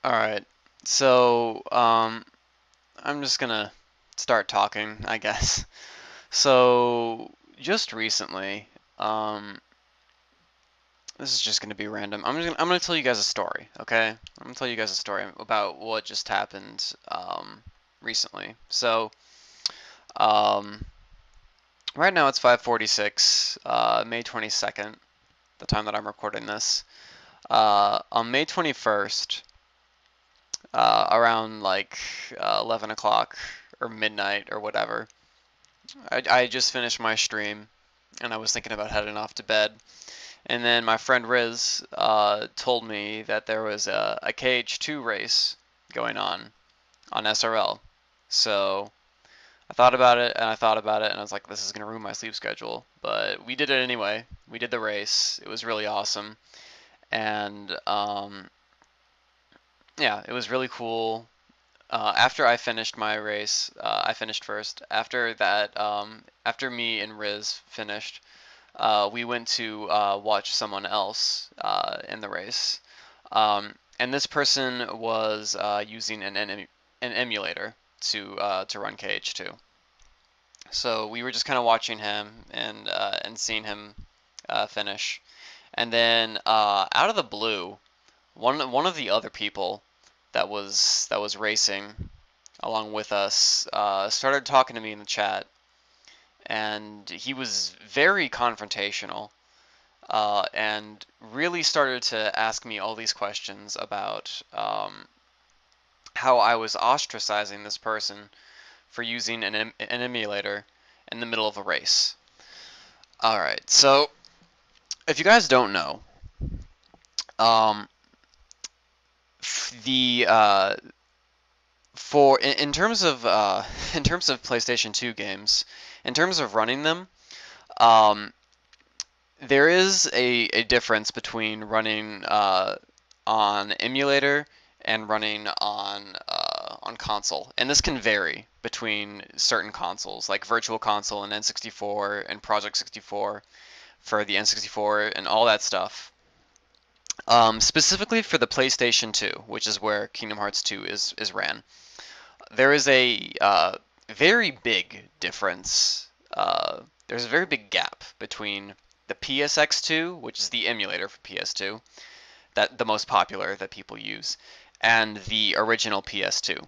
Alright, so I'm just gonna start talking, I guess. So just recently, um, this is just gonna be random. I'm gonna tell you guys a story, okay? I'm gonna tell you guys a story about what just happened recently. So um, right now it's 5:46, May 22nd, the time that I'm recording this. On May 21st, around like 11 o'clock or midnight or whatever. I just finished my stream and I was thinking about heading off to bed. And then my friend Riz told me that there was a KH2 race going on SRL. So I thought about it and I thought about it and I was like, this is going to ruin my sleep schedule. But we did it anyway. We did the race. It was really awesome. And yeah, it was really cool. After I finished my race, I finished first. After that, after me and Riz finished, we went to watch someone else in the race. And this person was using an emulator to run KH2. So we were just kind of watching him and seeing him finish. And then out of the blue, one of the other people that was racing along with us started talking to me in the chat, and he was very confrontational and really started to ask me all these questions about how I was ostracizing this person for using an emulator in the middle of a race. Alright, so if you guys don't know, um, the for in terms of in terms of PlayStation 2 games, in terms of running them, um, there is a difference between running on emulator and running on console, and this can vary between certain consoles, like Virtual Console and N64 and Project 64 for the N64 and all that stuff. Specifically for the PlayStation 2, which is where Kingdom Hearts 2 is ran, there is a very big difference. There's a very big gap between the PSX2, which is the emulator for PS2, that the most popular that people use, and the original PS2.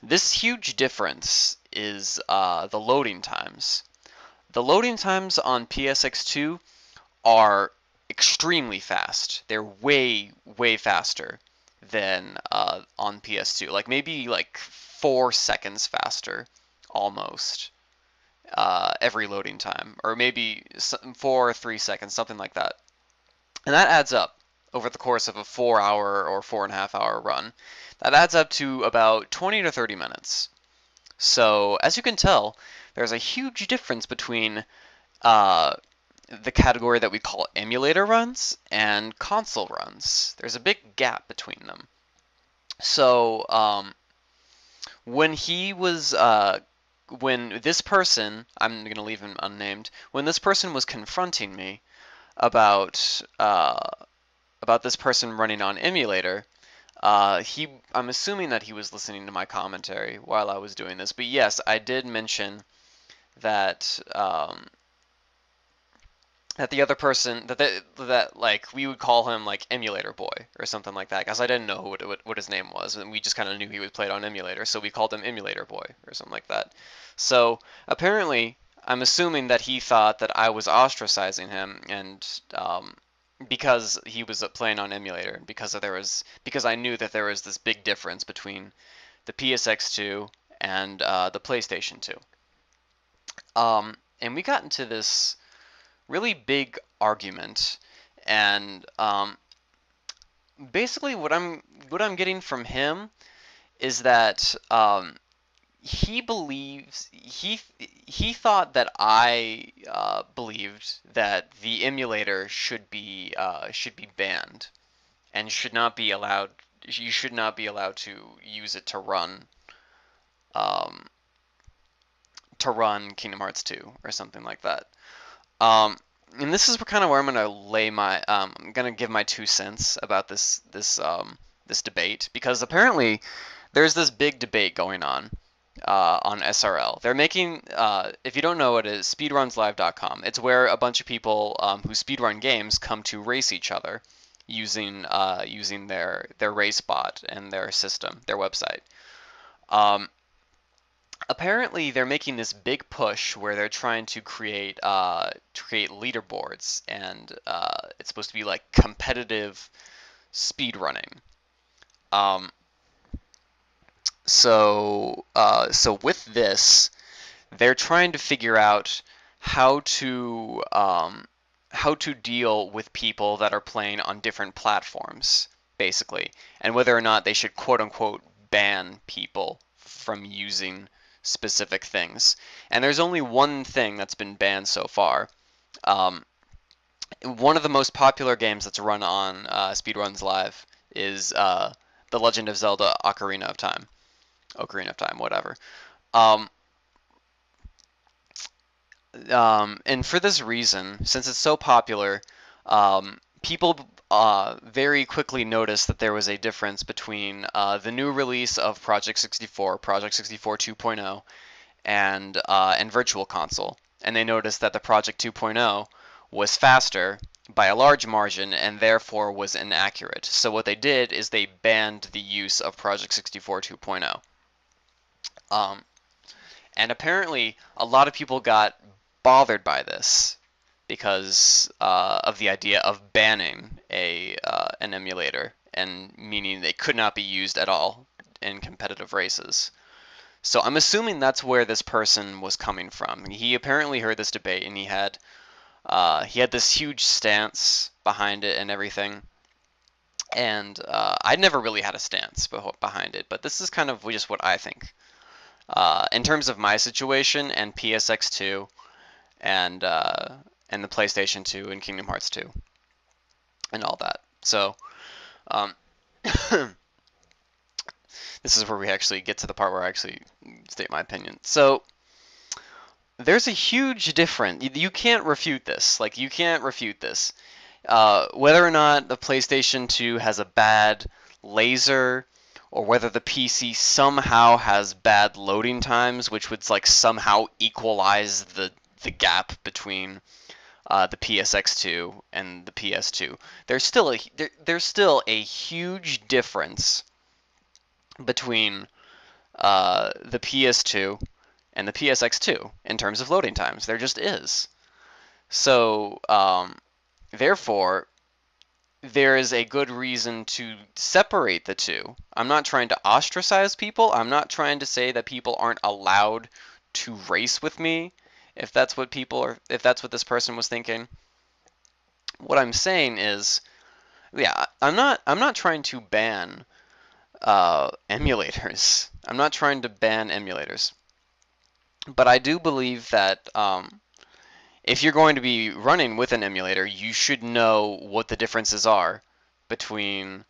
This huge difference is the loading times. The loading times on PSX2 are extremely fast. They're way faster than on PS2. Like maybe like 4 seconds faster, almost every loading time, or maybe 4 or 3 seconds, something like that. And that adds up over the course of a 4 hour or 4.5 hour run. That adds up to about 20 to 30 minutes. So as you can tell, there's a huge difference between uh, the category that we call emulator runs and console runs. There's a big gap between them. So when he was when this person, I'm going to leave him unnamed, when this person was confronting me about about this person running on emulator, I'm assuming that he was listening to my commentary while I was doing this. But yes, I did mention that that the other person that like we would call him like emulator boy or something like that, because I didn't know what his name was, and we just kind of knew he was played on emulator, so we called him emulator boy or something like that. So apparently I'm assuming that he thought that I was ostracizing him, and because he was playing on emulator, and because I knew that there was this big difference between the PSX2 and the PlayStation 2. And we got into this really big argument, and basically what I'm getting from him is that he thought that I believed that the emulator should be banned and should not be allowed. You should not be allowed to use it um, to run Kingdom Hearts 2 or something like that. And this is kind of where I'm gonna lay my I'm gonna give my 2 cents about this this debate, because apparently there's this big debate going on SRL. They're making, if you don't know what it is, speedrunslive.com. It's where a bunch of people who speedrun games come to race each other using their race bot and their system, their website. Um, Apparently, they're making this big push where they're trying to create leaderboards, and it's supposed to be like competitive speedrunning. Um, so with this, they're trying to figure out how to um, how to deal with people that are playing on different platforms, basically, and whether or not they should quote unquote ban people from using specific things. And there's only one thing that's been banned so far. Um, One of the most popular games that's run on Speedruns Live is The Legend of Zelda: Ocarina of Time, whatever. Um, and for this reason, since it's so popular, people very quickly noticed that there was a difference between the new release of Project 64, Project 64 2.0, and Virtual Console. And they noticed that the Project 2.0 was faster by a large margin and therefore was inaccurate. So what they did is they banned the use of Project 64 2.0. Um, and apparently, a lot of people got bothered by this because of the idea of banning an emulator, and meaning they could not be used at all in competitive races. So I'm assuming that's where this person was coming from. He apparently heard this debate, and he had this huge stance behind it and everything. And I never really had a stance behind it, but this is kind of just what I think. In terms of my situation and PSX2 and the PlayStation 2 and Kingdom Hearts 2 and all that. So um, this is where we actually get to the part where I actually state my opinion. So there's a huge difference. You can't refute this. Like, you can't refute this. Whether or not the PlayStation 2 has a bad laser, or whether the PC somehow has bad loading times, which would like somehow equalize the gap between the PSX2 and the PS2. There's still a huge difference between the PS2 and the PSX2 in terms of loading times. There just is. So therefore, there is a good reason to separate the two. I'm not trying to ostracize people. I'm not trying to say that people aren't allowed to race with me, if that's what this person was thinking. What I'm saying is, yeah, I'm not trying to ban emulators. I'm not trying to ban emulators. But I do believe that if you're going to be running with an emulator, you should know what the differences are between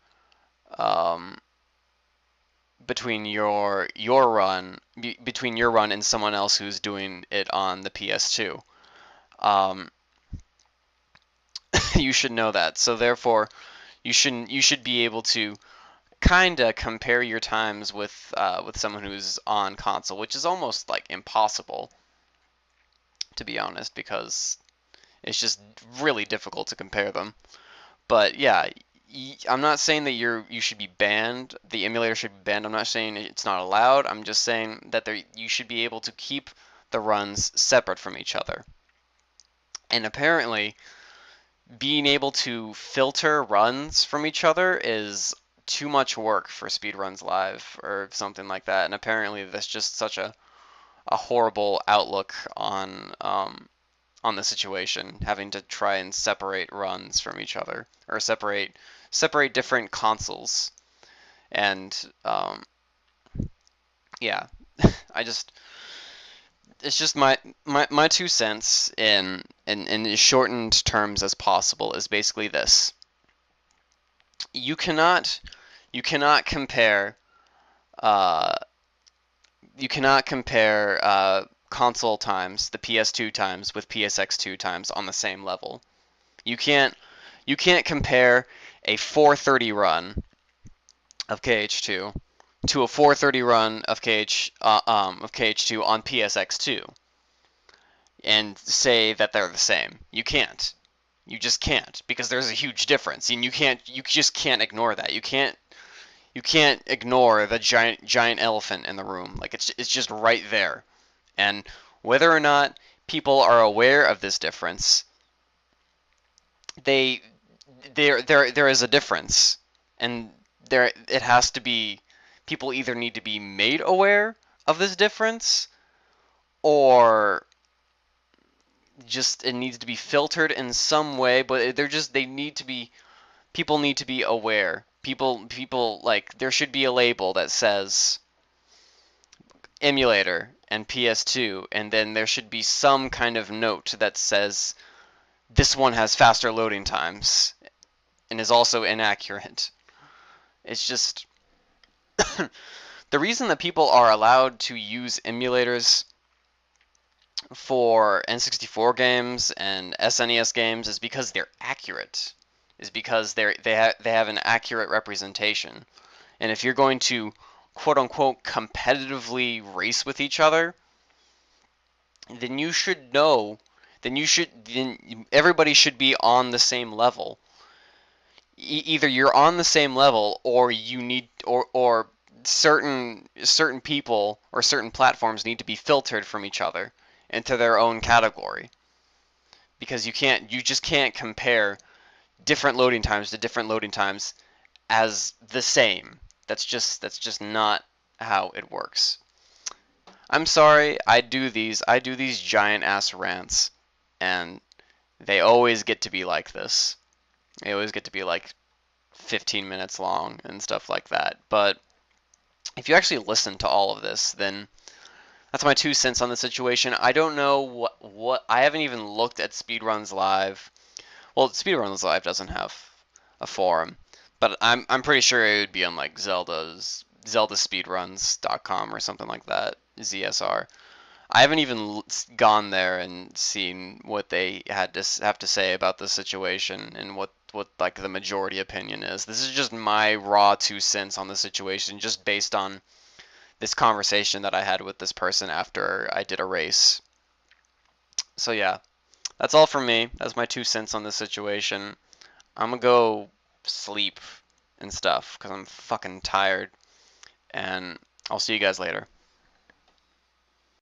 um, between your run and someone else who's doing it on the PS2. Um, you should know that. So therefore, you should be able to kinda compare your times with someone who's on console, which is almost like impossible, to be honest, because it's just really difficult to compare them. But yeah, I'm not saying that you should be banned. The emulator should be banned. I'm not saying it's not allowed. I'm just saying that you should be able to keep the runs separate from each other. And apparently, being able to filter runs from each other is too much work for Speedruns Live or something like that. And apparently, that's just such a horrible outlook on the situation, having to try and separate runs from each other, or separate different consoles. And yeah, I just it's just my 2 cents in as shortened terms as possible is basically this: you cannot compare uh, console times, the PS2 times, with PSX2 times on the same level. You can't compare a 430 run of KH2 to a 430 run of KH2 on PSX2 and say that they're the same. You can't. You just can't, because there's a huge difference, and you just can't ignore that. You can't ignore the giant elephant in the room. Like it's just right there. And whether or not people are aware of this difference, they there is a difference, and there it has to be, people either need to be made aware of this difference, or just it needs to be filtered in some way, but they need to be, people need to be aware. People like, there should be a label that says Emulator and PS2, and then there should be some kind of note that says this one has faster loading times and is also inaccurate. It's just the reason that people are allowed to use emulators for N64 games and SNES games is because they're accurate. Is because they have an accurate representation. And if you're going to quote unquote competitively race with each other, then you should know, then everybody should be on the same level. Either you're on the same level, or you need, or certain people or certain platforms need to be filtered from each other into their own category, because you just can't compare different loading times to different loading times as the same. That's just not how it works. I'm sorry, I do these giant ass rants, and they always get to be like this. They always get to be like 15 minutes long and stuff like that. But if you actually listen to all of this, then that's my 2 cents on the situation. I don't know what I haven't even looked at Speedruns Live. Well, Speedruns Live doesn't have a forum, but I'm pretty sure it would be on like zeldaspeedruns.com or something like that, ZSR. I haven't even gone there and seen what they had to have to say about the situation, and what like the majority opinion is. This is just my raw 2 cents on the situation, just based on this conversation that I had with this person after I did a race. So yeah, that's all from me. That's my 2 cents on this situation. I'm gonna go sleep and stuff because I'm fucking tired, and I'll see you guys later.